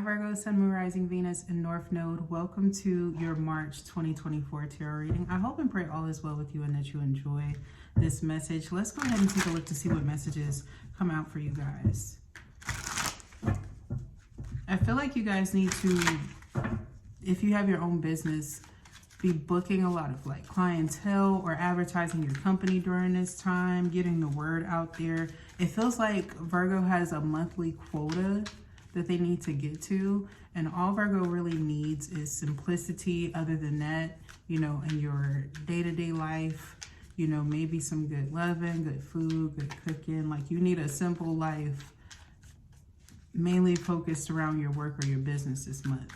Virgo, Sun, Moon, Rising, Venus, and North Node. Welcome to your March 2024 tarot reading. I hope and pray all is well with you and that you enjoy this message. Let's go ahead and take a look to see what messages come out for you guys. I feel like you guys need to, if you have your own business, be booking a lot of like clientele or advertising your company during this time, getting the word out there. It feels like Virgo has a monthly quota that they need to get to, and all Virgo really needs is simplicity. Other than that, you know, in your day-to-day life, you know, maybe some good loving, good food, good cooking. Like, you need a simple life, mainly focused around your work or your business this month.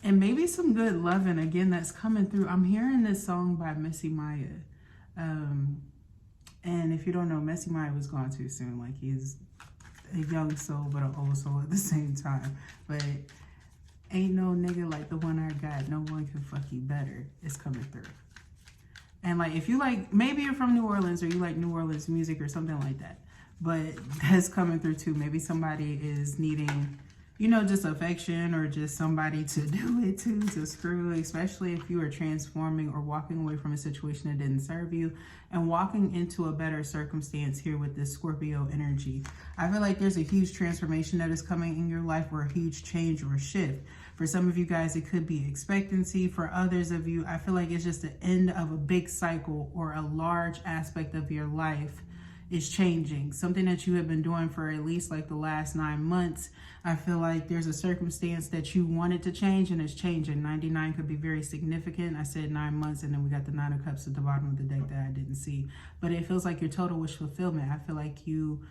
And maybe some good loving, again, that's coming through. I'm hearing this song by Missy Maya. And if you don't know, Missy Maya was gone too soon. Like, he's a young soul, but an old soul at the same time. But ain't no nigga like the one I got. No one can fuck you better. It's coming through. And like, if you like, maybe you're from New Orleans or you like New Orleans music or something like that. But that's coming through too. Maybe somebody is needing, you know, just affection or just somebody to do it to screw, especially if you are transforming or walking away from a situation that didn't serve you and walking into a better circumstance here with this Scorpio energy. I feel like there's a huge transformation that is coming in your life, or a huge change or a shift. For some of you guys, it could be expectancy. For others of you, I feel like it's just the end of a big cycle, or a large aspect of your life is changing. Something that you have been doing for at least like the last 9 months. I feel like there's a circumstance that you wanted to change and it's changing. 99 could be very significant. I said 9 months, and then we got the 9 of Cups at the bottom of the deck that I didn't see. But it feels like your total wish fulfillment. I feel like you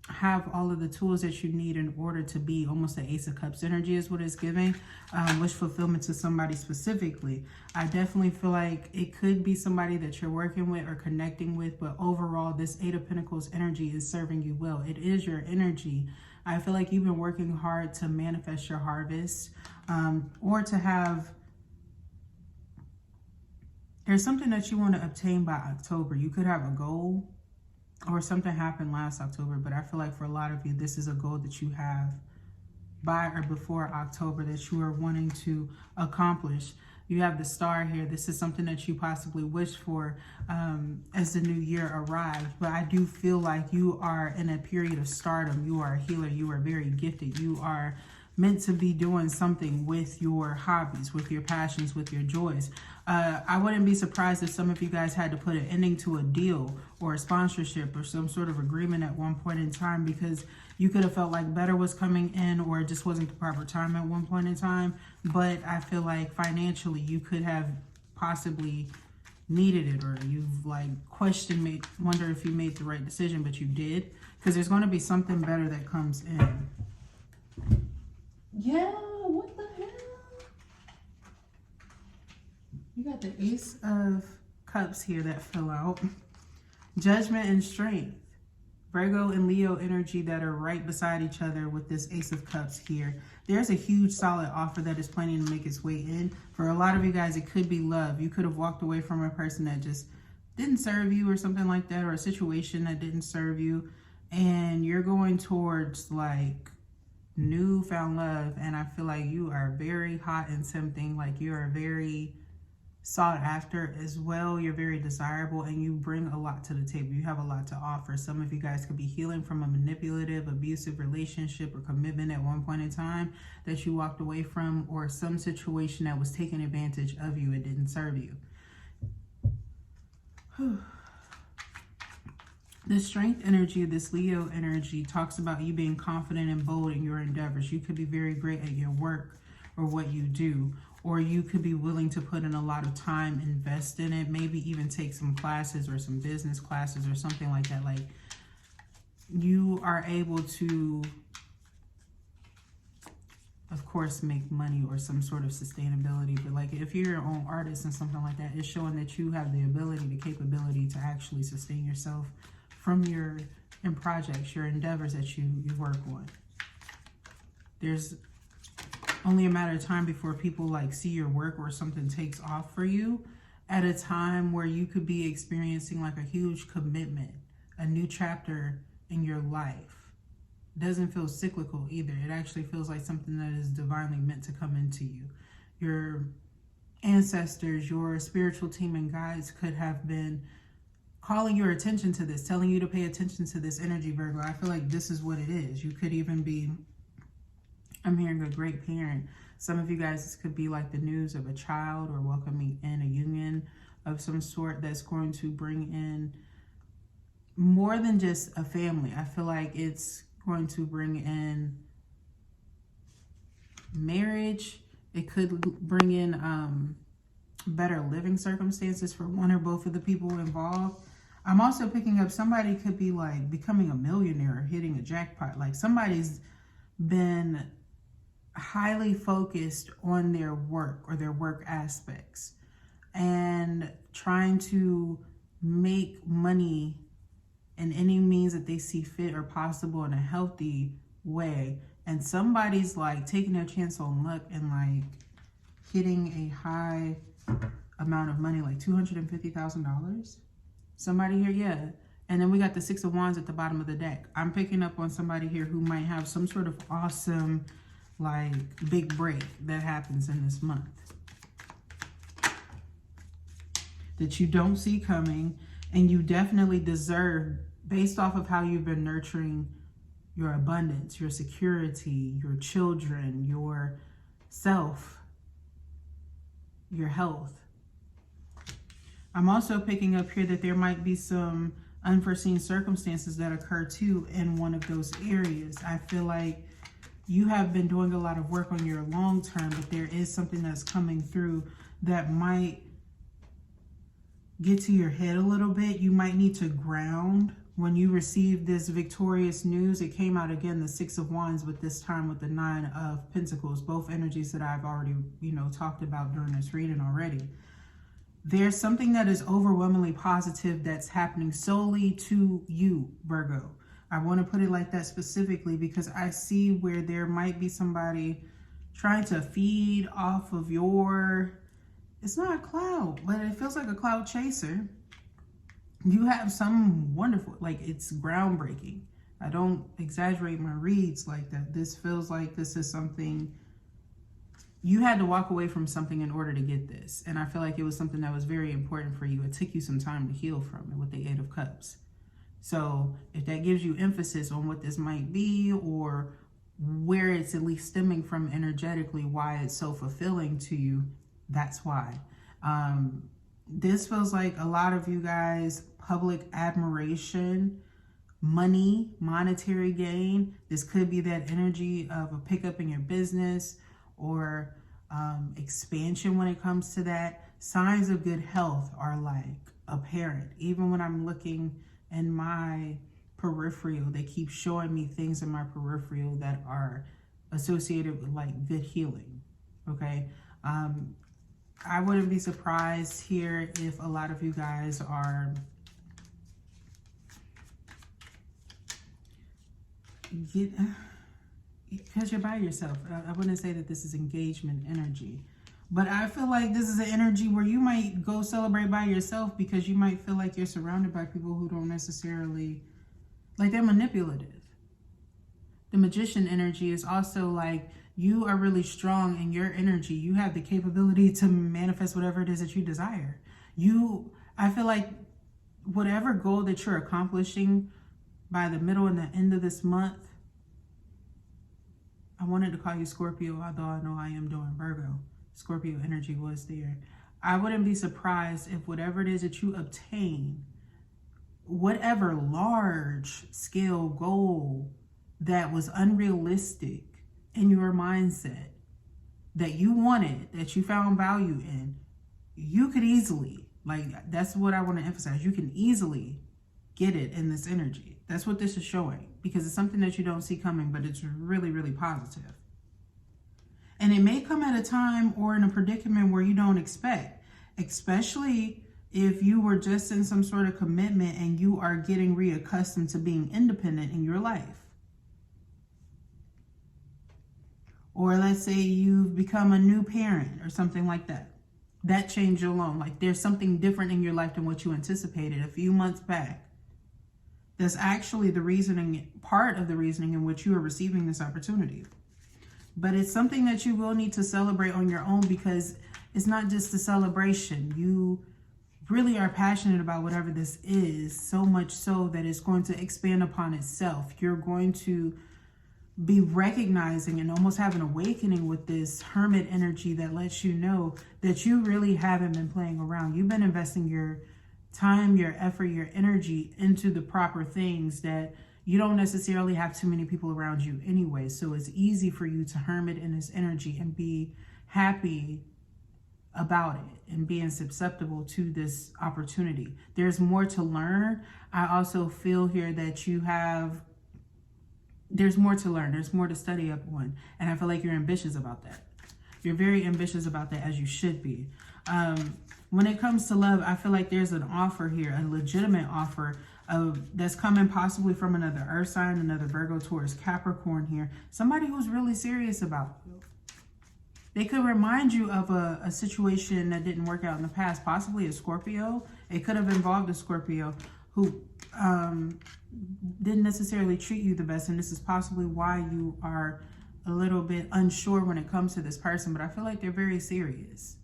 have all of the tools that you need in order to be almost the Ace of Cups energy is what it's giving. Wish fulfillment to somebody specifically. I definitely feel like it could be somebody that you're working with or connecting with, but overall this Eight of Pentacles energy is serving you well. It is your energy. I feel like you've been working hard to manifest your harvest, or to have, there's something that you want to obtain by October. You could have a goal, or something happened last October, but I feel like for a lot of you, this is a goal that you have by or before October that you are wanting to accomplish. You have the Star here. This is something that you possibly wish for as the new year arrived. But I do feel like you are in a period of stardom. You are a healer. You are very gifted. You are meant to be doing something with your hobbies, with your passions, with your joys. I wouldn't be surprised if some of you guys had to put an ending to a deal or a sponsorship or some sort of agreement at one point in time, because you could have felt like better was coming in, or it just wasn't the proper time at one point in time. But I feel like financially you could have possibly needed it, or you've like questioned, wonder if you made the right decision, but you did, because there's going to be something better that comes in. Yeah, what the hell? You got the Ace of Cups here that fell out. Judgment and Strength. Virgo and Leo energy that are right beside each other with this Ace of Cups here. There's a huge solid offer that is planning to make its way in. For a lot of you guys, it could be love. You could have walked away from a person that just didn't serve you or something like that, or a situation that didn't serve you. And you're going towards like newfound love, and I feel like you are very hot and tempting. Like, you are very sought after as well. You're very desirable, and you bring a lot to the table. You have a lot to offer. Some of you guys could be healing from a manipulative, abusive relationship or commitment at one point in time that you walked away from, or some situation that was taking advantage of you and didn't serve you. The Strength energy of this Leo energy talks about you being confident and bold in your endeavors. You could be very great at your work or what you do, or you could be willing to put in a lot of time, invest in it, maybe even take some classes or some business classes or something like that. Like, you are able to, of course, make money or some sort of sustainability. But like, if you're your own artist and something like that, it's showing that you have the ability, the capability to actually sustain yourself from your projects, your endeavors that you work on. There's only a matter of time before people like see your work or something takes off for you, at a time where you could be experiencing like a huge commitment, a new chapter in your life. doesn't feel cyclical either. It actually feels like something that is divinely meant to come into you. Your ancestors, your spiritual team and guides could have been calling your attention to this, telling you to pay attention to this energy, Virgo. I feel like this is what it is. You could even be, I'm hearing a great parent. Some of you guys, this could be like the news of a child or welcoming in a union of some sort that's going to bring in more than just a family. I feel like it's going to bring in marriage. It could bring in better living circumstances for one or both of the people involved. I'm also picking up somebody could be like becoming a millionaire or hitting a jackpot. Like somebody's been highly focused on their work or their work aspects and trying to make money in any means that they see fit or possible in a healthy way. And somebody's like taking their chance on luck and like hitting a high amount of money, like $250,000. Somebody here, yeah. And then we got the Six of Wands at the bottom of the deck. I'm picking up on somebody here who might have some sort of awesome, like, big break that happens in this month that you don't see coming, and you definitely deserve, based off of how you've been nurturing your abundance, your security, your children, your self, your health. I'm also picking up here that there might be some unforeseen circumstances that occur too in one of those areas. I feel like you have been doing a lot of work on your long term, but there is something that's coming through that might get to your head a little bit. You might need to ground when you receive this victorious news. It came out again, the Six of Wands, but this time with the Nine of Pentacles, both energies that I've already, talked about during this reading already. There's something that is overwhelmingly positive that's happening solely to you, Virgo. I want to put it like that specifically because I see where there might be somebody trying to feed off of your, it's not a cloud, but it feels like a cloud chaser. You have some wonderful, like it's groundbreaking. I don't exaggerate my reads like that. This feels like this is something, you had to walk away from something in order to get this. And I feel like it was something that was very important for you. It took you some time to heal from it with the Eight of Cups. So if that gives you emphasis on what this might be or where it's at least stemming from energetically, why it's so fulfilling to you, that's why. This feels like a lot of you guys, public admiration, money, monetary gain. This could be that energy of a pickup in your business or expansion when it comes to that. Signs of good health are like apparent. Even when I'm looking in my peripheral, they keep showing me things in my peripheral that are associated with like good healing. Okay. I wouldn't be surprised here if a lot of you guys are because you're by yourself. I wouldn't say that this is engagement energy, but I feel like this is an energy where you might go celebrate by yourself because you might feel like you're surrounded by people who don't necessarily, like they're manipulative. The Magician energy is also like you are really strong in your energy. You have the capability to manifest whatever it is that you desire. I feel like whatever goal that you're accomplishing by the middle and the end of this month, I wanted to call you Scorpio, although I know I am doing Virgo. Scorpio energy was there. I wouldn't be surprised if whatever it is that you obtain, whatever large scale goal that was unrealistic in your mindset that you wanted, that you found value in, you could easily, like that's what I want to emphasize, you can easily get it in this energy. That's what this is showing because it's something that you don't see coming, but it's really, really positive. And it may come at a time or in a predicament where you don't expect, especially if you were just in some sort of commitment and you are getting reaccustomed to being independent in your life. Or let's say you've become a new parent or something like that. That changed alone. Like there's something different in your life than what you anticipated a few months back. That's actually the reasoning, part of the reasoning in which you are receiving this opportunity. But it's something that you will need to celebrate on your own, because it's not just a celebration. You really are passionate about whatever this is, so much so that it's going to expand upon itself. You're going to be recognizing and almost have an awakening with this hermit energy that lets you know that you really haven't been playing around. You've been investing your time, your effort, your energy into the proper things that you don't necessarily have too many people around you anyway. So it's easy for you to hermit in this energy and be happy about it and being susceptible to this opportunity. There's more to learn. I also feel here that there's more to learn. There's more to study up on. And I feel like you're ambitious about that. You're very ambitious about that, as you should be. When it comes to love, I feel like there's an offer here, a legitimate offer that's coming possibly from another earth sign, another Virgo, Taurus, Capricorn here. Somebody who's really serious about you. They could remind you of a situation that didn't work out in the past, possibly a Scorpio. It could have involved a Scorpio who didn't necessarily treat you the best. And this is possibly why you are a little bit unsure when it comes to this person. But I feel like they're very serious.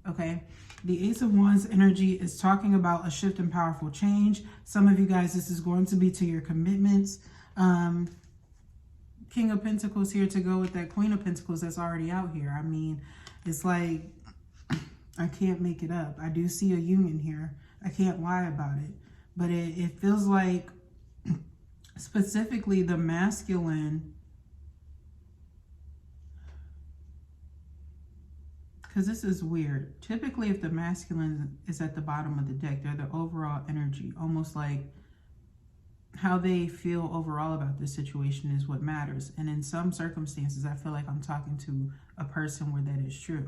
Okay. The Ace of Wands energy is talking about a shift and powerful change. Some of you guys, this is going to be to your commitments. King of Pentacles here to go with that Queen of Pentacles that's already out here. I mean, it's like, I can't make it up. I do see a union here. I can't lie about it. But it feels like specifically the masculine, because this is weird. Typically, if the masculine is at the bottom of the deck, they're the overall energy, almost like how they feel overall about this situation is what matters. And in some circumstances, I feel like I'm talking to a person where that is true.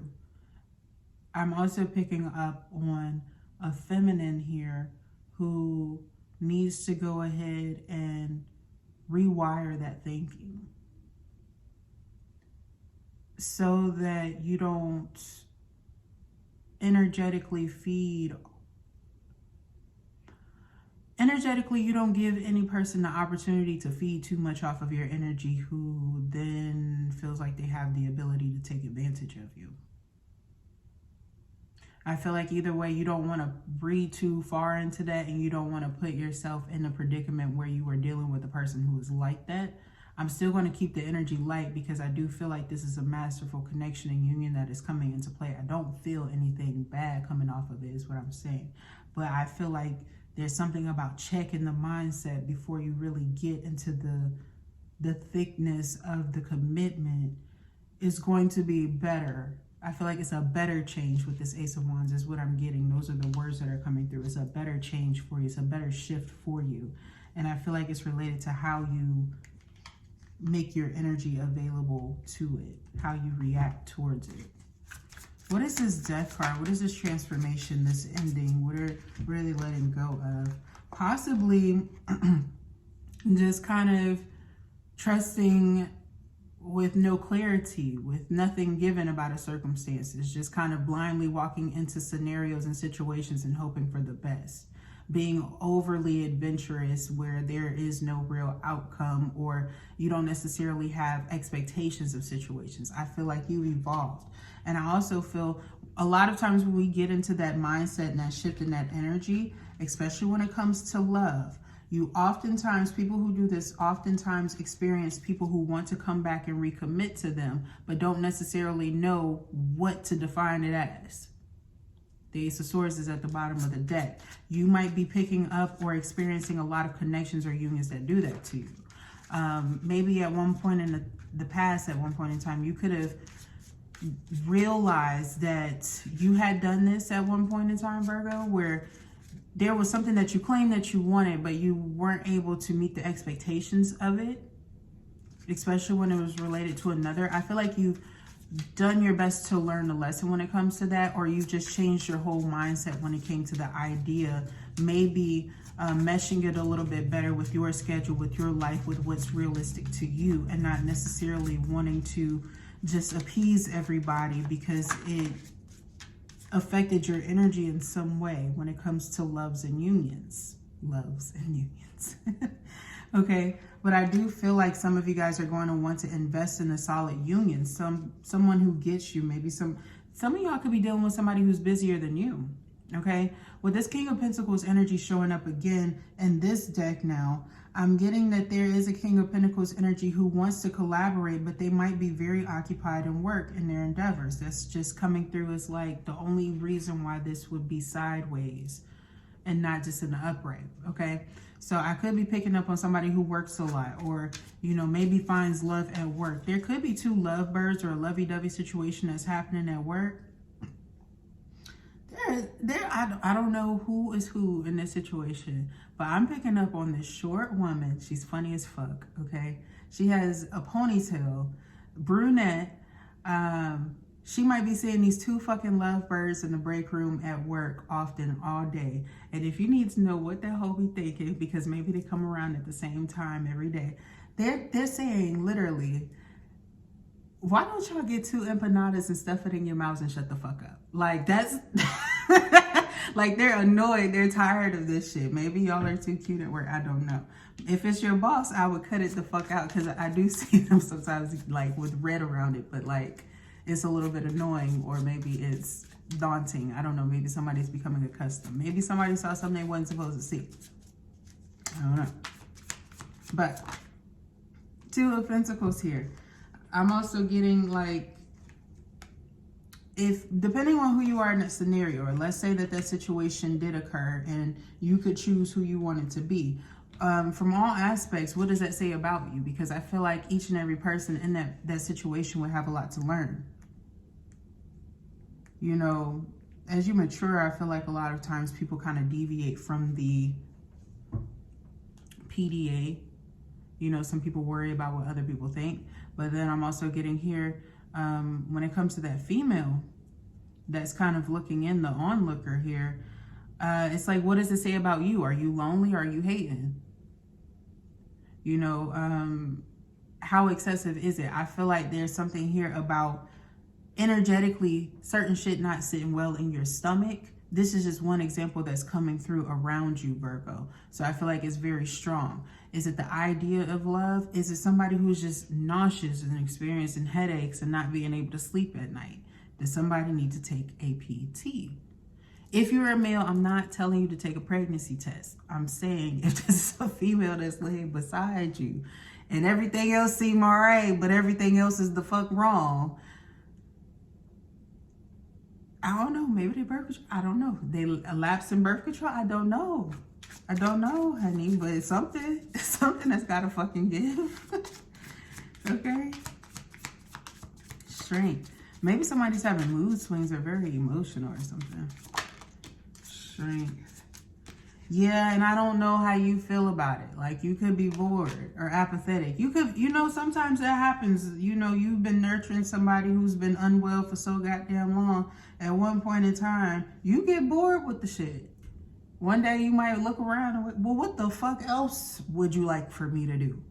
I'm also picking up on a feminine here who needs to go ahead and rewire that thinking so that you don't you don't give any person the opportunity to feed too much off of your energy, who then feels like they have the ability to take advantage of you. I feel like either way, you don't want to breathe too far into that, and you don't want to put yourself in a predicament where you are dealing with a person who is like that. I'm still going to keep the energy light, because I do feel like this is a masterful connection and union that is coming into play. I don't feel anything bad coming off of it, is what I'm saying. But I feel like there's something about checking the mindset before you really get into the thickness of the commitment is going to be better. I feel like it's a better change with this Ace of Wands is what I'm getting. Those are the words that are coming through. It's a better change for you. It's a better shift for you. And I feel like it's related to how you make your energy available to it, how you react towards it. What is this Death card? What is this transformation, this ending? What are really letting go of? Possibly just kind of trusting with no clarity, with nothing given about a circumstance. It's just kind of blindly walking into scenarios and situations and hoping for the best. Being overly adventurous where there is no real outcome, or you don't necessarily have expectations of situations. I feel like you evolved. And I also feel a lot of times when we get into that mindset and that shift in that energy, especially when it comes to love, people who do this oftentimes experience people who want to come back and recommit to them, but don't necessarily know what to define it as. The Ace of Swords is at the bottom of the deck. You might be picking up or experiencing a lot of connections or unions that do that to you. Maybe at one point in the past, at one point in time, you could have realized that you had done this at one point in time, Virgo, where there was something that you claimed that you wanted, but you weren't able to meet the expectations of it, especially when it was related to another. I feel like you've done your best to learn the lesson when it comes to that, or you've just changed your whole mindset when it came to the idea, maybe meshing it a little bit better with your schedule, with your life, with what's realistic to you, and not necessarily wanting to just appease everybody because it affected your energy in some way when it comes to loves and unions. loves and unions. Okay, but I do feel like some of you guys are going to want to invest in a solid union. Someone who gets you. Maybe some of y'all could be dealing with somebody who's busier than you. Okay, with this King of Pentacles energy showing up again in this deck now, I'm getting that there is a King of Pentacles energy who wants to collaborate, but they might be very occupied in work in their endeavors. That's just coming through as like the only reason why this would be sideways and not just in the upright. Okay, so I could be picking up on somebody who works a lot, or, you know, maybe finds love at work. There could be two lovebirds or a lovey-dovey situation that's happening at work. I don't know who is who in this situation, but I'm picking up on this short woman. She's funny as fuck, okay? She has a ponytail, brunette. She might be seeing these two fucking lovebirds in the break room at work often all day. And if you need to know what that hoe be thinking, because maybe they come around at the same time every day, they're saying literally, why don't y'all get two empanadas and stuff it in your mouths and shut the fuck up? Like, that's like, they're annoyed. They're tired of this shit. Maybe y'all are too cute at work. I don't know. If it's your boss, I would cut it the fuck out, because I do see them sometimes like with red around it, but like it's a little bit annoying, or maybe it's daunting. I don't know. Maybe somebody's becoming accustomed. Maybe somebody saw something they wasn't supposed to see. I don't know. But Two of Pentacles here. I'm also getting like, if depending on who you are in that scenario, or let's say that situation did occur and you could choose who you wanted to be, from all aspects, what does that say about you? Because I feel like each and every person in that situation would have a lot to learn. You know, as you mature, I feel like a lot of times people kind of deviate from the PDA. You know, some people worry about what other people think. But then I'm also getting here, when it comes to that female that's kind of looking in, the onlooker here, it's like, what does it say about you? Are you lonely? Are you hating? You know, how excessive is it? I feel like there's something here about energetically certain shit not sitting well in your stomach. This is just one example that's coming through around you, Virgo. So I feel like it's very strong. Is it the idea of love? Is it somebody who's just nauseous and experiencing headaches and not being able to sleep at night? Does somebody need to take a PT? If you're a male, I'm not telling you to take a pregnancy test. I'm saying if this is a female that's laying beside you and everything else seem all right, but everything else is the fuck wrong, I don't know. Maybe they birth control. I don't know. They lapse in birth control. I don't know. I don't know, honey. But it's something that's got to fucking give. Okay. Strength. Maybe somebody's having mood swings or very emotional or something. Strength. Yeah, and I don't know how you feel about it. Like, you could be bored or apathetic. You could, you know, sometimes that happens. You know, you've been nurturing somebody who's been unwell for so goddamn long. At one point in time, you get bored with the shit. One day you might look around and, well, what the fuck else would you like for me to do?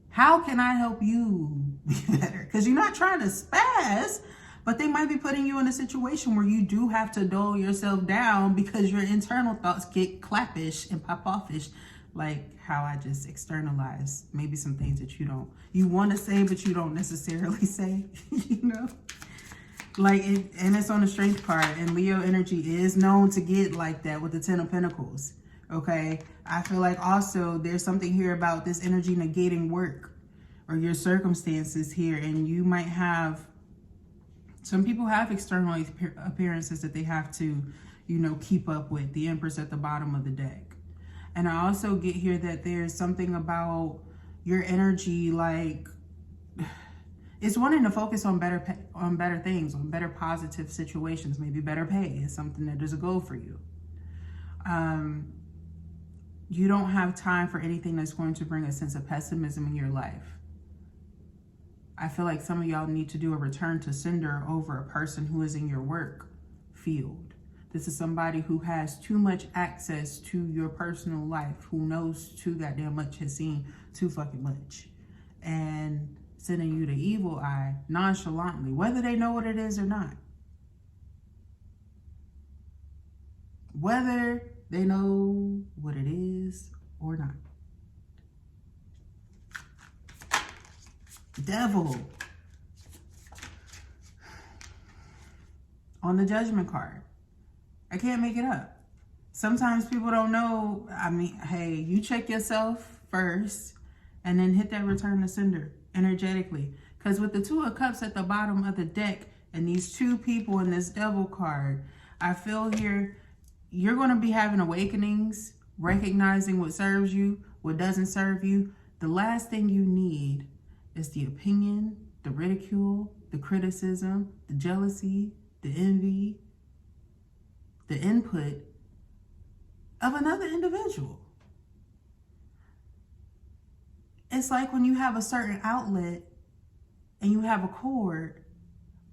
How can I help you be better? Because you're not trying to spaz, but they might be putting you in a situation where you do have to dull yourself down because your internal thoughts get clappish and pop offish, like how I just externalized maybe some things that you want to say, but you don't necessarily say, you know? Like, and it's on the strength card, and Leo energy is known to get like that with the Ten of Pentacles, okay? I feel like also there's something here about this energy negating work or your circumstances here, and you might have, some people have external appearances that they have to, you know, keep up with. The Empress at the bottom of the deck. And I also get here that there's something about your energy, like, it's wanting to focus on better things, on better positive situations, maybe better pay is something that is a goal for you. You don't have time for anything that's going to bring a sense of pessimism in your life. I feel like some of y'all need to do a return to sender over a person who is in your work field. This is somebody who has too much access to your personal life, who knows too goddamn much, has seen too fucking much, and sending you the evil eye nonchalantly, whether they know what it is or not. Whether They know what it is or not. Devil. On the Judgment card. I can't make it up. Sometimes people don't know. I mean, hey, you check yourself first and then hit that return to sender energetically. Because with the Two of Cups at the bottom of the deck and these two people in this Devil card, I feel here you're going to be having awakenings, recognizing what serves you, what doesn't serve you. The last thing you need is the opinion, the ridicule, the criticism, the jealousy, the envy, the input of another individual. It's like when you have a certain outlet and you have a cord,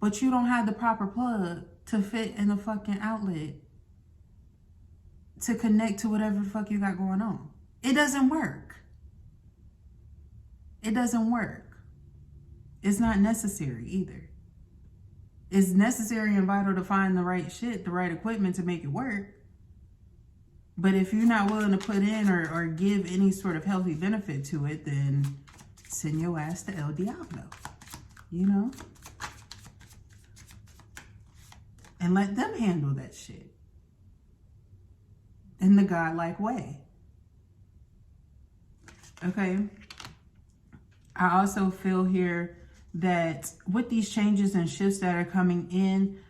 but you don't have the proper plug to fit in the fucking outlet to connect to whatever the fuck you got going on. It doesn't work. It doesn't work. It's not necessary either. It's necessary and vital to find the right shit, the right equipment to make it work. But if you're not willing to put in or give any sort of healthy benefit to it, then send your ass to El Diablo, you know? And let them handle that shit in the godlike way. Okay? I also feel here that with these changes and shifts that are coming in,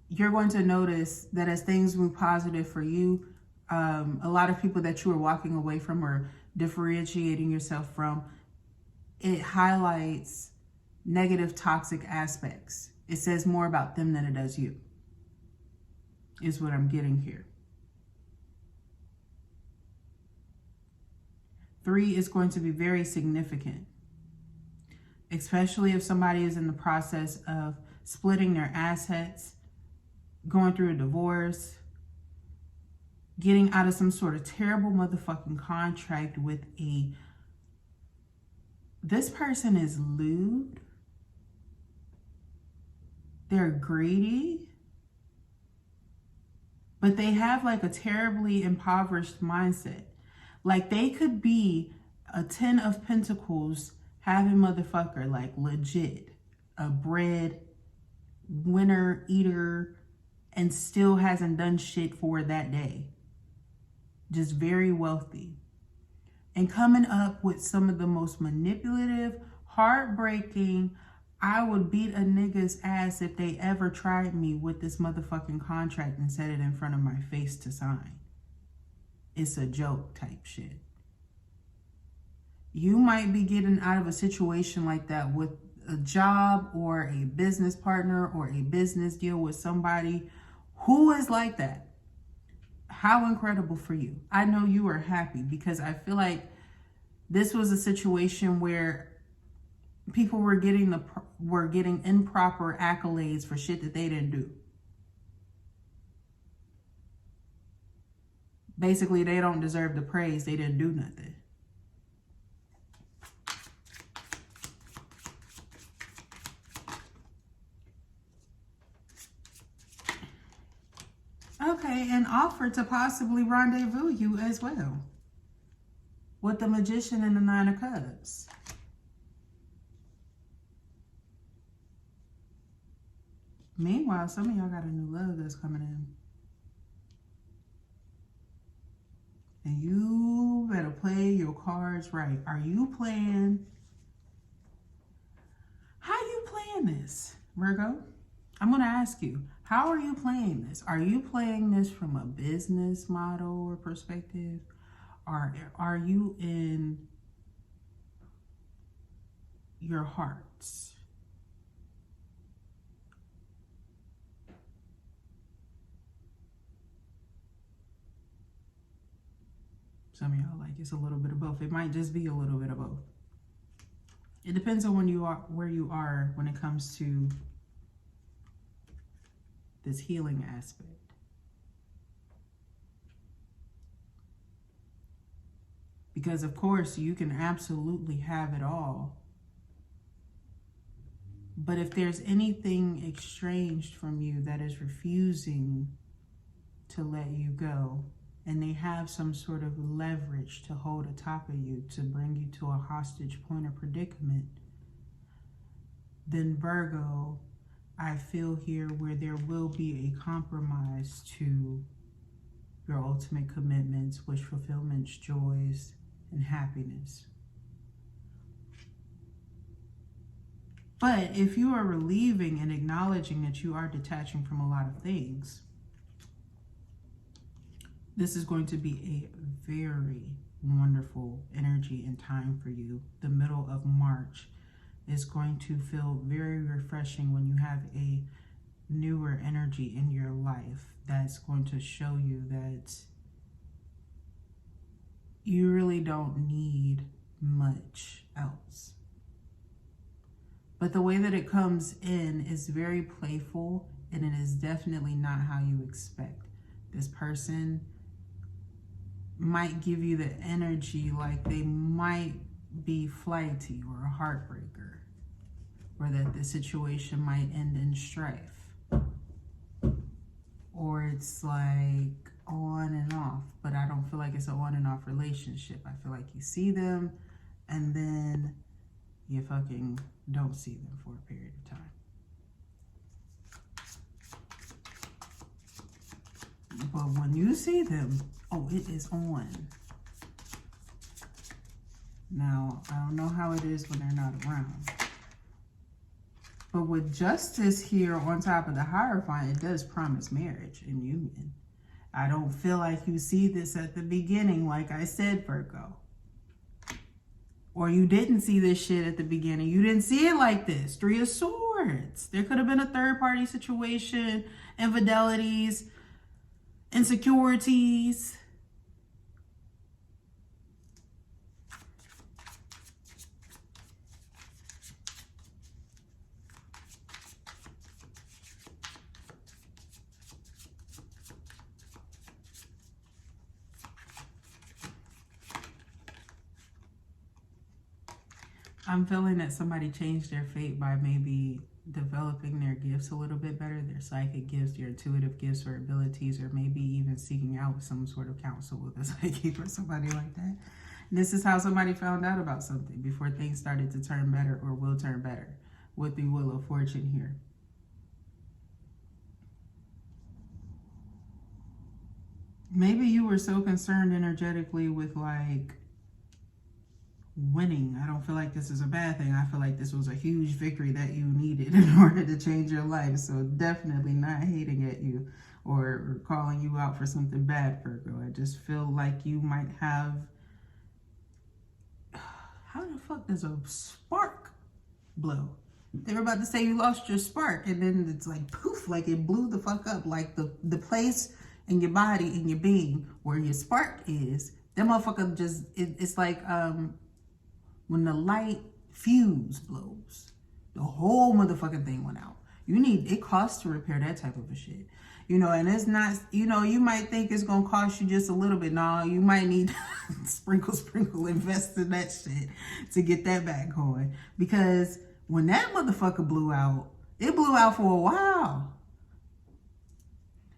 you're going to notice that as things move positive for you, a lot of people that you are walking away from or differentiating yourself from, it highlights negative, toxic aspects. It says more about them than it does you, is what I'm getting here. 3 is going to be very significant, especially if somebody is in the process of splitting their assets, going through a divorce, getting out of some sort of terrible motherfucking contract with this person is lewd, they're greedy, but they have like a terribly impoverished mindset. Like they could be a 10 of Pentacles having motherfucker, like legit, a bread winner eater, and still hasn't done shit for that day. Just very wealthy. And coming up with some of the most manipulative, heartbreaking, I would beat a nigga's ass if they ever tried me with this motherfucking contract and set it in front of my face to sign. It's a joke type shit. You might be getting out of a situation like that with a job or a business partner or a business deal with somebody who is like that. How incredible for you. I know you are happy because I feel like this was a situation where people were getting improper accolades for shit that they didn't do. Basically, they don't deserve the praise. They didn't do nothing. Okay, and offer to possibly rendezvous you as well. With the Magician and the 9 of Cups. Meanwhile, some of y'all got a new love that's coming in. And you better play your cards right. Are you playing? How you playing this, Virgo? I'm going to ask you, how are you playing this? Are you playing this from a business model or perspective? Or are you in your hearts? Some of y'all like it's a little bit of both. It might just be a little bit of both. It depends on where you are when it comes to this healing aspect. Because of course you can absolutely have it all. But if there's anything exchanged from you that is refusing to let you go, and they have some sort of leverage to hold atop of you to bring you to a hostage point or predicament, then Virgo, I feel here where there will be a compromise to your ultimate commitments, wish fulfillments, joys, and happiness. But if you are relieving and acknowledging that you are detaching from a lot of things, this is going to be a very wonderful energy and time for you. The middle of March is going to feel very refreshing when you have a newer energy in your life that's going to show you that you really don't need much else. But the way that it comes in is very playful, and it is definitely not how you expect. This person might give you the energy like they might be flighty or a heartbreaker, or that the situation might end in strife, or it's like on and off. But I don't feel like it's an on and off relationship. I feel like you see them and then you fucking don't see them for a period of time. But when you see them, oh, it is on. Now, I don't know how it is when they're not around. But with justice here on top of the Hierophant, it does promise marriage and union. I don't feel like you see this at the beginning, like I said, Virgo. Or you didn't see this shit at the beginning. You didn't see it like this. 3 of Swords. There could have been a third-party situation, infidelities, insecurities. I'm feeling that somebody changed their fate by maybe developing their gifts a little bit better, their psychic gifts, their intuitive gifts or abilities, or maybe even seeking out some sort of counsel with a psychic or somebody like that. This is how somebody found out about something before things started to turn better or will turn better with the Wheel of Fortune here. Maybe you were so concerned energetically with like winning. I don't feel like this is a bad thing. I feel like this was a huge victory that you needed in order to change your life. So definitely not hating at you or calling you out for something bad, Virgo. I just feel like you might have... How the fuck does a spark blow? They were about to say you lost your spark, and then it's like poof, like it blew the fuck up. Like the place in your body, in your being, where your spark is, that motherfucker just, it's like when the light fuse blows, the whole motherfucking thing went out. It costs to repair that type of a shit. You know, and it's not, you know, you might think it's going to cost you just a little bit. No, you might need sprinkle, invest in that shit to get that back going. Because when that motherfucker blew out, it blew out for a while.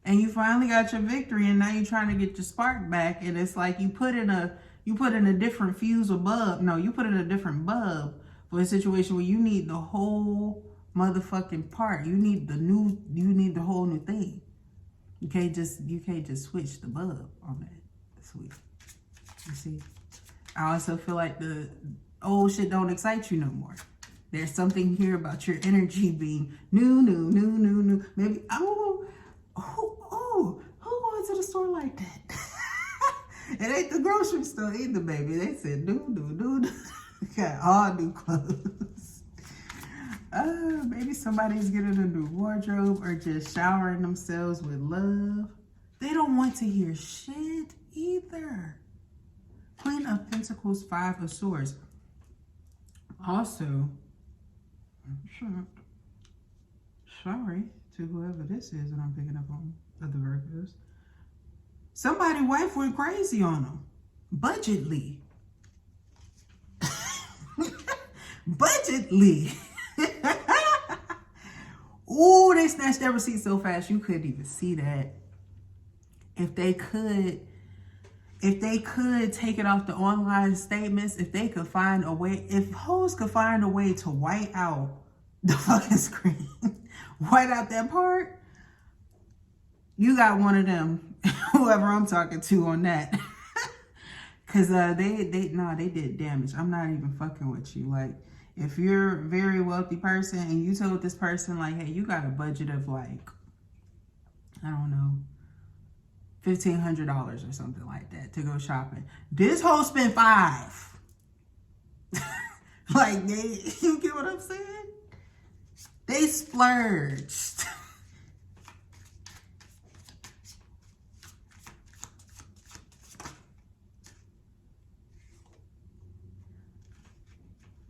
And you finally got your victory, and now you're trying to get your spark back. And it's like you put in a different fuse or bulb. No, you put in a different bulb for a situation where you need the whole motherfucking part. You need the whole new thing. You can't just switch the bulb on that. That's weird. You see? I also feel like the old shit don't excite you no more. There's something here about your energy being new. Maybe, who going to the store like that? It ain't the grocery store either, baby. They said new. Got all new clothes. Maybe somebody's getting a new wardrobe or just showering themselves with love. They don't want to hear shit either. Queen of Pentacles, 5 of Swords. Also, sorry to whoever this is that I'm picking up on, of the Virgos. Somebody's wife went crazy on them. Budgetly. Budgetly. Ooh, they snatched that receipt so fast you couldn't even see that. If they could, If they could take it off the online statements, if they could find a way, if hoes could find a way to white out the fucking screen, white out that part, you got one of them, whoever I'm talking to on that. Cause they did damage. I'm not even fucking with you. Like, if you're a very wealthy person and you told this person like, hey, you got a budget of like, I don't know, $1,500 or something like that to go shopping. This hoe spent $5. Like, you get what I'm saying? They splurged.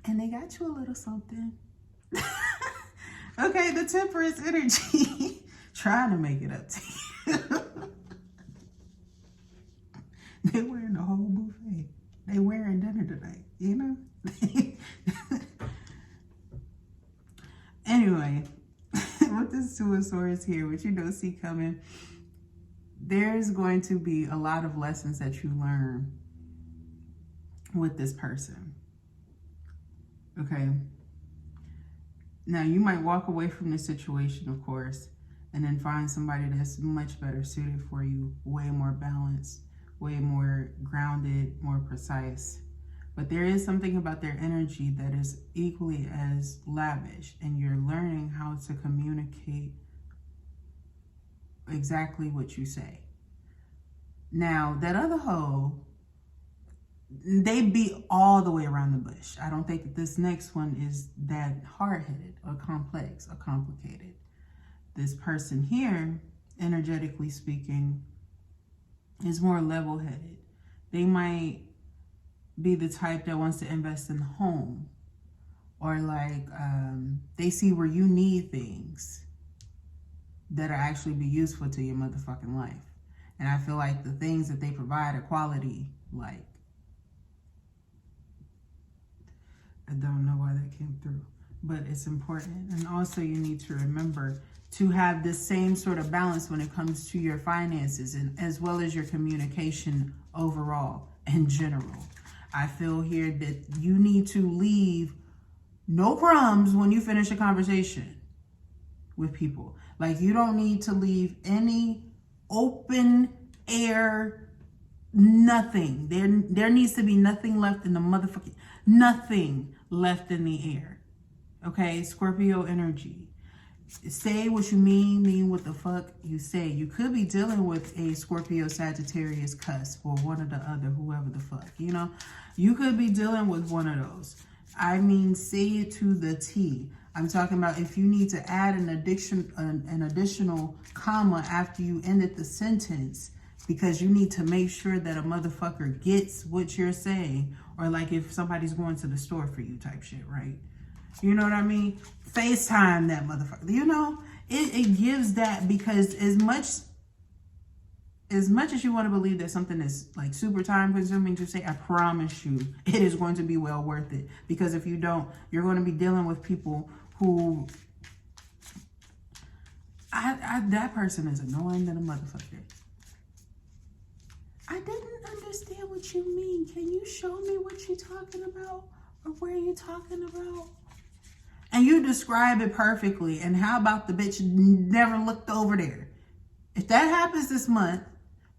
And they got you a little something. Okay, the Temperance energy. Trying to make it up to you. They wearing the whole buffet. They wearing dinner tonight, you know? Anyway, with this Two of Swords here, which you don't see coming, there's going to be a lot of lessons that you learn with this person. Okay? Now, you might walk away from this situation, of course, and then find somebody that's much better suited for you, way more balanced, way more grounded, more precise. But there is something about their energy that is equally as lavish, and you're learning how to communicate exactly what you say. Now, that other hoe, they beat all the way around the bush. I don't think that this next one is that hard-headed or complex or complicated. This person here, energetically speaking, is more level-headed. They might be the type that wants to invest in the home, or like they see where you need things that'll actually be useful to your motherfucking life. And I feel like the things that they provide are quality. Like, I don't know why that came through, but it's important. And also you need to remember to have the same sort of balance when it comes to your finances, and as well as your communication overall in general. I feel here that you need to leave no crumbs when you finish a conversation with people. Like, you don't need to leave any open air, nothing. There needs to be nothing left in the motherfucking, nothing left in the air. Okay, Scorpio energy. Say what you mean what the fuck you say. You could be dealing with a Scorpio, Sagittarius cusp, or one or the other, whoever the fuck, you know? You could be dealing with one of those. I mean, say it to the T. I'm talking about if you need to add an additional comma after you ended the sentence, because you need to make sure that a motherfucker gets what you're saying, or like if somebody's going to the store for you type shit, right? You know what I mean? FaceTime that motherfucker. You know, it gives that, because as much as you want to believe that something is like super time consuming to say, I promise you it is going to be well worth it. Because if you don't, you're going to be dealing with people who, that person is annoying than a motherfucker. I didn't understand what you mean. Can you show me what you're talking about, or where you're talking about? And you describe it perfectly. And how about the bitch never looked over there? If that happens this month,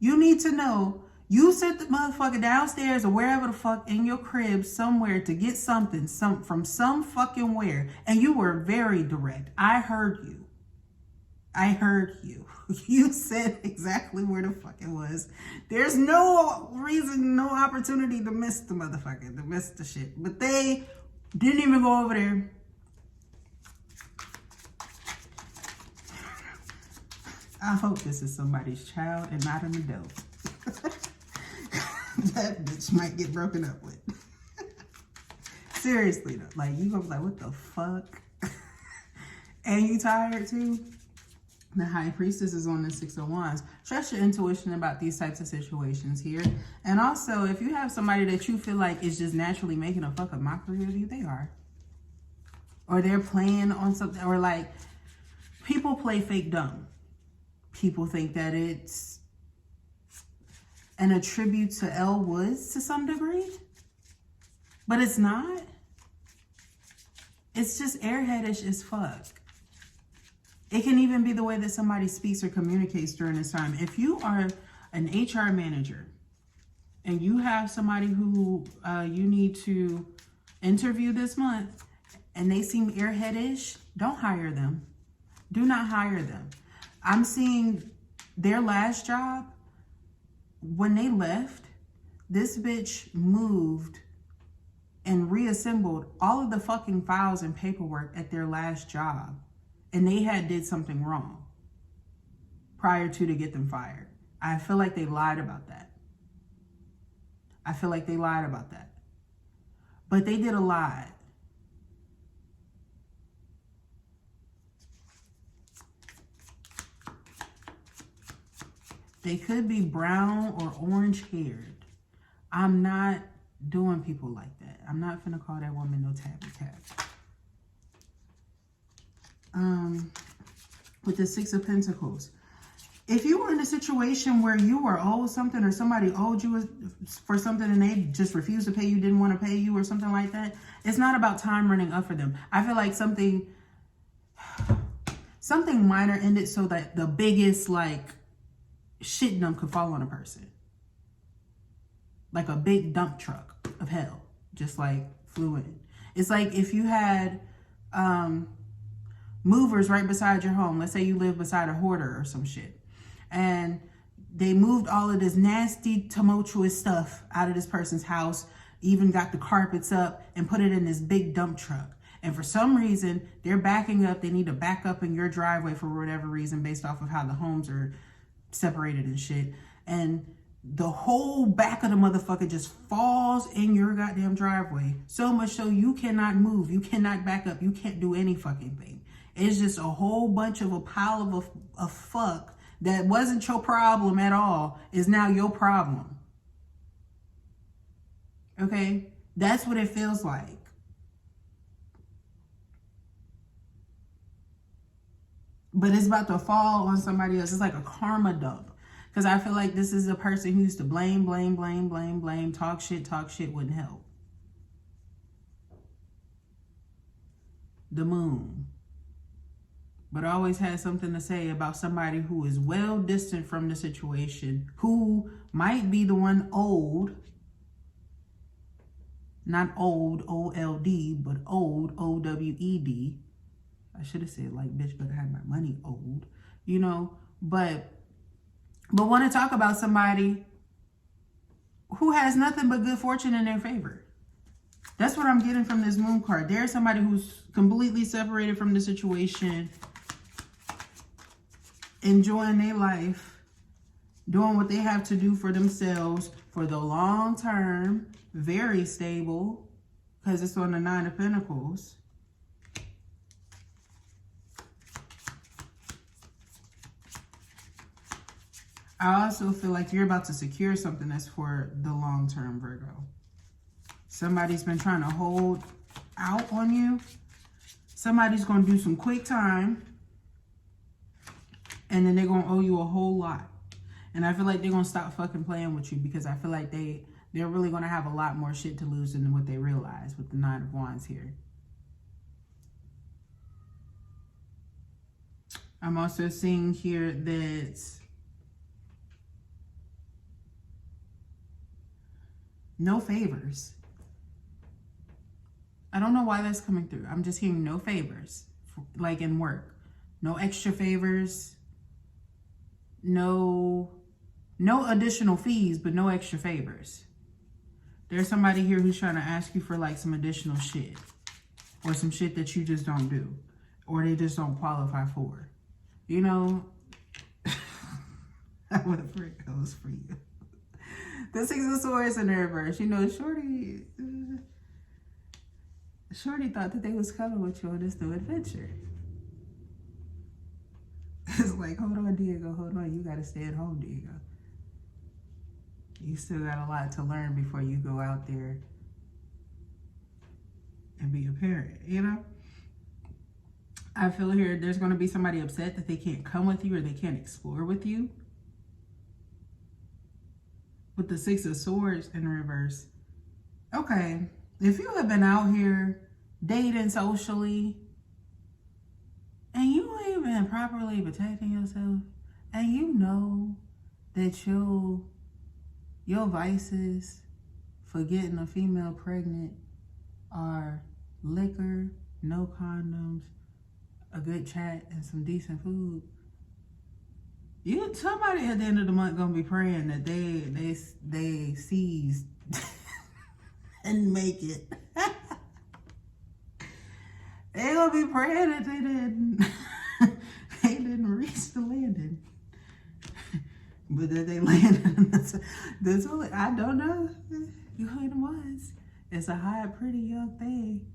you need to know you sent the motherfucker downstairs or wherever the fuck in your crib somewhere to get something from some fucking where. And you were very direct. I heard you. You said exactly where the fuck it was. There's no reason, no opportunity to miss the motherfucker, to miss the shit. But they didn't even go over there. I hope this is somebody's child and not an adult. That bitch might get broken up with. Seriously though, like, you gonna be like, what the fuck? And you tired too? The High Priestess is on the Six of Wands. Trust your intuition about these types of situations here. And also, if you have somebody that you feel like is just naturally making a fucking mockery of you, they are. Or they're playing on something, or like, people play fake dumb. People think that it's, and attribute to Elle Woods to some degree, but it's not. It's just airheadish as fuck. It can even be the way that somebody speaks or communicates during this time. If you are an HR manager and you have somebody who you need to interview this month and they seem airheadish, don't hire them. Do not hire them. I'm seeing their last job, when they left, this bitch moved and reassembled all of the fucking files and paperwork at their last job. And they did something wrong prior to get them fired. I feel like they lied about that. But they did a lot. They could be brown or orange haired. I'm not doing people like that. I'm not finna call that woman no tabby cat. With the Six of Pentacles. If you were in a situation where you were owed something or somebody owed you for something and they just refused to pay you, didn't want to pay you or something like that, it's not about time running up for them. I feel like something minor ended so that the biggest like shit dump could fall on a person. Like a big dump truck of hell just like flew in. It's like if you had movers right beside your home. Let's say you live beside a hoarder or some shit. And they moved all of this nasty, tumultuous stuff out of this person's house, even got the carpets up and put it in this big dump truck. And for some reason, they're backing up. They need to back up in your driveway for whatever reason based off of how the homes are separated and shit. And the whole back of the motherfucker just falls in your goddamn driveway. So much so you cannot move. You cannot back up. You can't do any fucking thing. It's just a whole bunch of a pile of fuck that wasn't your problem at all is now your problem. Okay? That's what it feels like. But it's about to fall on somebody else. It's like a karma dump. Because I feel like this is a person who used to blame, talk shit wouldn't help. The moon. But I always had something to say about somebody who is well distant from the situation, who might be the one old, not old, O-L-D, but old, O-W-E-D. I should have said like, bitch, better have my money old, you know, but want to talk about somebody who has nothing but good fortune in their favor. That's what I'm getting from this moon card. There's somebody who's completely separated from the situation, enjoying their life, doing what they have to do for themselves for the long term, very stable, because it's on the Nine of Pentacles. I also feel like you're about to secure something that's for the long term, Virgo. Somebody's been trying to hold out on you. Somebody's going to do some quick time. And then they're going to owe you a whole lot. And I feel like they're going to stop fucking playing with you because I feel like they're really going to have a lot more shit to lose than what they realize with the Nine of Wands here. I'm also seeing here that no favors. I don't know why that's coming through. I'm just hearing no favors, like in work. No extra favors. No additional fees, but no extra favors. There's somebody here who's trying to ask you for like some additional shit. Or some shit that you just don't do. Or they just don't qualify for. You know, I would have Virgos for you. The Six of Swords in the reverse. You know, Shorty thought that they was coming with you on this new adventure. It's like, hold on, Diego, hold on. You got to stay at home, Diego. You still got a lot to learn before you go out there and be a parent, you know? I feel here there's going to be somebody upset that they can't come with you or they can't explore with you. with the Six of Swords in reverse. Okay, if you have been out here dating socially and you ain't been properly protecting yourself, and you know that your vices for getting a female pregnant are liquor, no condoms, a good chat, and some decent food, somebody at the end of the month gonna be praying that they seize and make it. They gonna be praying that they didn't reach the landing, but that they landed. That's all. I don't know. You ain't the ones. It's a hot, pretty young thing.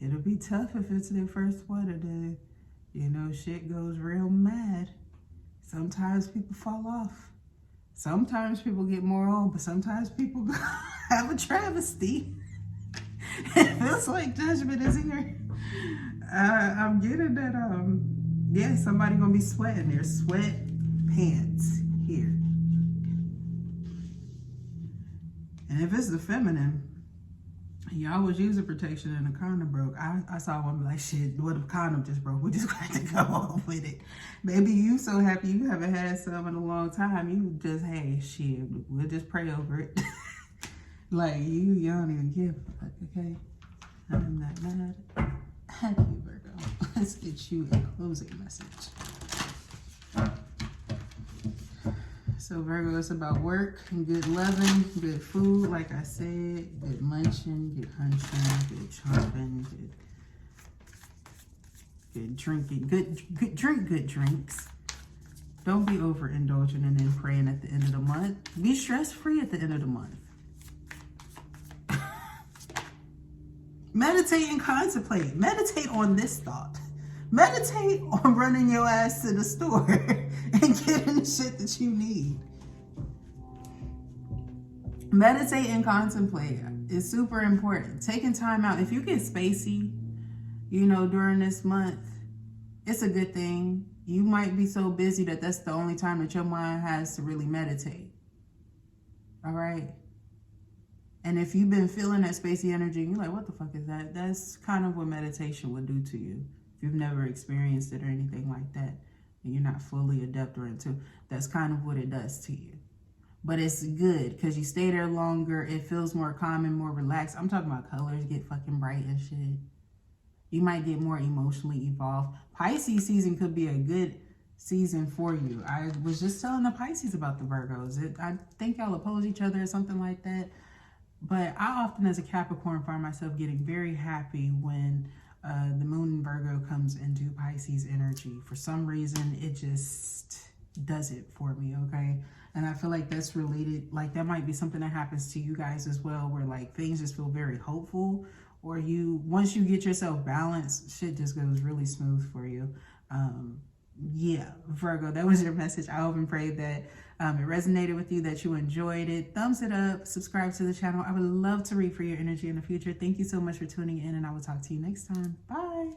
It'll be tough if it's their first one, and then, shit goes real mad. Sometimes people fall off. Sometimes people get more on, but sometimes people have a travesty. It feels like judgment is here. I'm getting that, somebody gonna be sweating their sweat pants here. And if it's the feminine, y'all was using protection and the condom broke. I saw one be like, shit, what if the condom just broke? We just got to go on with it. Maybe you so happy you haven't had some in a long time. You just, hey, shit, we'll just pray over it. Like, you don't even give a fuck, okay? I'm not mad. Happy Virgo. Let's get you a closing message. So Virgo, it's about work and good loving, good food, like I said, good munching, good hunching, good chomping, good drinking, good drinks. Don't be overindulging and then praying at the end of the month. Be stress-free at the end of the month. Meditate and contemplate. Meditate on this thought. Meditate on running your ass to the store and getting the shit that you need. Meditate and contemplate is super important. Taking time out. If you get spacey, during this month, it's a good thing. You might be so busy that that's the only time that your mind has to really meditate. All right? And if you've been feeling that spacey energy, you're like, what the fuck is that? That's kind of what meditation would do to you. If you've never experienced it or anything like that, and you're not fully adept or into, that's kind of what it does to you. But it's good because you stay there longer. It feels more calm and more relaxed. I'm talking about colors get fucking bright and shit. You might get more emotionally evolved. Pisces season could be a good season for you. I was just telling the Pisces about the Virgos. I think y'all oppose each other or something like that. But I often, as a Capricorn, find myself getting very happy when the moon in Virgo comes into Pisces energy. For some reason, it just does it for me, okay? And I feel like that's related, like that might be something that happens to you guys as well, where like things just feel very hopeful, or once you get yourself balanced, shit just goes really smooth for you. Yeah, Virgo, that was your message. I hope and pray that it resonated with you, that you enjoyed it. Thumbs it up, subscribe to the channel. I would love to read for your energy in the future. Thank you so much for tuning in, and I will talk to you next time. Bye.